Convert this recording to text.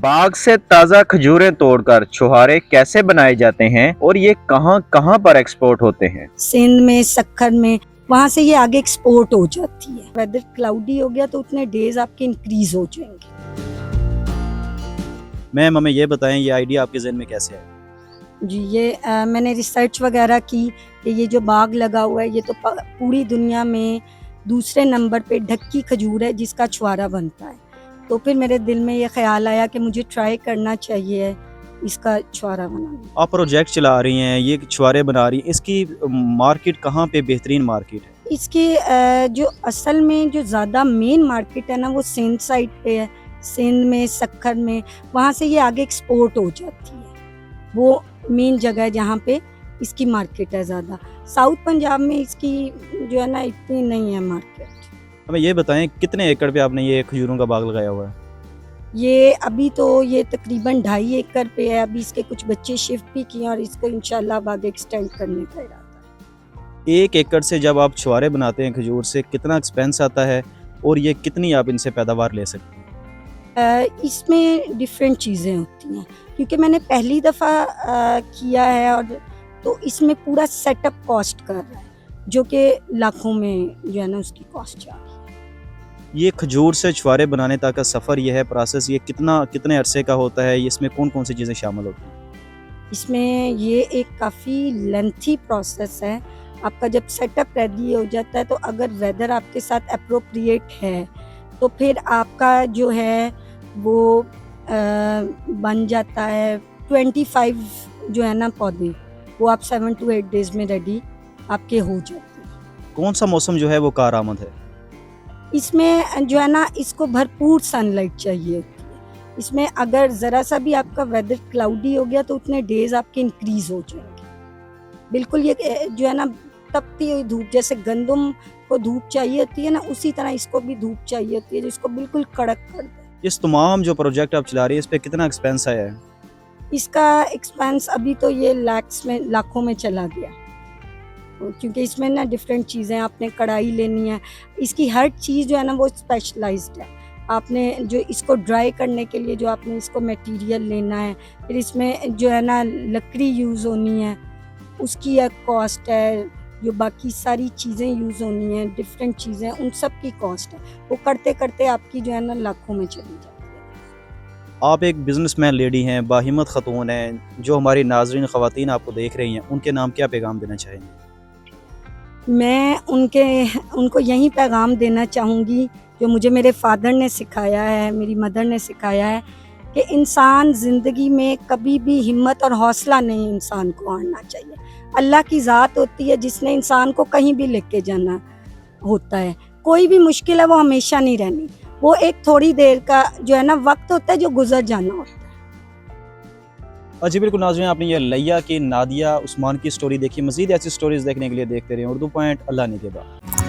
बाग से ताज़ा खजूरें तोड़कर छुहारे कैसे बनाए जाते हैं और ये कहां कहां पर एक्सपोर्ट होते हैं? सिंध में, सक्खर में, वहाँ से ये आगे एक्सपोर्ट हो जाती है। वेदर क्लाउडी हो गया तो उतने डेज आपके इंक्रीज हो जाएंगे। मैम हमें ये बताएं, ये आइडिया आपके जहन में कैसे आया? जी ये मैंने रिसर्च वगैरह की कि ये जो बाग लगा हुआ है ये तो पूरी दुनिया में दूसरे नंबर पे ढक्की खजूर है जिसका छुहारा बनता है। तो फिर मेरे दिल में ये ख्याल आया कि मुझे ट्राई करना चाहिए इसका छुहारा बनाना। आप प्रोजेक्ट चला रही हैं, ये छुहारे बना रही हैं, इसकी मार्केट कहाँ पे बेहतरीन मार्केट है? इसकी जो असल में जो ज़्यादा मेन मार्केट है ना वो सिंध साइड पे है। सिंध में, सक्खर में, वहाँ से ये आगे एक्सपोर्ट हो जाती है। वो मेन जगह है जहाँ पे इसकी मार्केट है ज़्यादा। साउथ पंजाब में इसकी जो है ना इतनी नहीं है मार्केट। हमें ये बताएं, कितने एकड़ पे आपने ये खजूरों का बाग लगाया हुआ है? ये अभी तो ये तकरीबन 2.5 एकड़ पे है। अभी इसके कुछ बच्चे शिफ्ट भी किए और इसको इंशाल्लाह आगे एक्सटेंड करने का इरादा है। 1 एकड़ से जब आप छुहारे बनाते हैं खजूर से, कितना एक्सपेंस आता है और ये कितनी आप इनसे पैदावार ले सकते हैं? इसमें डिफरेंट चीज़ें होती हैं क्योंकि मैंने पहली दफ़ा किया है और तो इसमें पूरा सेटअप कॉस्ट कर रहा है जो कि लाखों में जो है ना उसकी कॉस्ट जा रही है। ये खजूर से छुहारे बनाने तक का सफ़र, ये है प्रोसेस, ये कितने अरसे का होता है? इसमें कौन कौन सी चीज़ें शामिल होती हैं? इसमें ये एक काफ़ी लेंथी प्रोसेस है। आपका जब सेटअप रेडी हो जाता है तो अगर वेदर आपके साथ अप्रोप्रिएट है तो फिर आपका जो है वो बन जाता है 25 जो है ना पौधे, वो आप 7 to 8 डेज में रेडी आपके हो जाते हैं। कौन सा मौसम जो है वो कारआमद है? इसमें जो है ना इसको भरपूर सनलाइट चाहिए होती है। इसमें अगर ज़रा सा भी आपका वेदर क्लाउडी हो गया तो उतने डेज आपके इंक्रीज हो जाएंगे। बिल्कुल ये जो है ना तपती हुई धूप, जैसे गंदम को धूप चाहिए होती है ना, उसी तरह इसको भी धूप चाहिए होती है जो इसको बिल्कुल कड़क कर दे। इस तमाम जो प्रोजेक्ट आप चला रही है, इस पे कितना एक्सपेंस आया है? इसका एक्सपेंस अभी तो ये लाखों में चला गया क्योंकि इसमें ना डिफरेंट चीज़ें, आपने कढ़ाई लेनी है, इसकी हर चीज़ जो है ना वो स्पेशलाइज्ड है। आपने जो इसको ड्राई करने के लिए जो आपने इसको मटेरियल लेना है, फिर इसमें जो है ना लकड़ी यूज़ होनी है, उसकी एक कॉस्ट है, जो बाकी सारी चीज़ें यूज़ होनी हैं, डिफरेंट चीज़ें, उन सब की कॉस्ट है। वो करते करते आपकी जो है ना लाखों में चली जाती है। आप एक बिजनेसमैन लेडी हैं, बाहिम्मत ख़तून हैं, जो हमारी नाज़रीन ख़वातीन आपको देख रही हैं, उनके नाम क्या पैगाम देना चाहेंगे? मैं उनको यही पैगाम देना चाहूँगी जो मुझे मेरे फादर ने सिखाया है, मेरी मदर ने सिखाया है कि इंसान ज़िंदगी में कभी भी हिम्मत और हौसला नहीं इंसान को हारना चाहिए। अल्लाह की ज़ात होती है जिसने इंसान को कहीं भी लेके जाना होता है। कोई भी मुश्किल है वो हमेशा नहीं रहनी, वो एक थोड़ी देर का जो है ना वक्त होता है जो गुजर जाना होता है। जी बिल्कुल नाज़रीन, आपने ये लैया की, नादिया उस्मान की स्टोरी देखी। मज़ीद ऐसी स्टोरीज़ देखने के लिए देखते रहें उर्दू पॉइंट। अल्लाह निगहबान।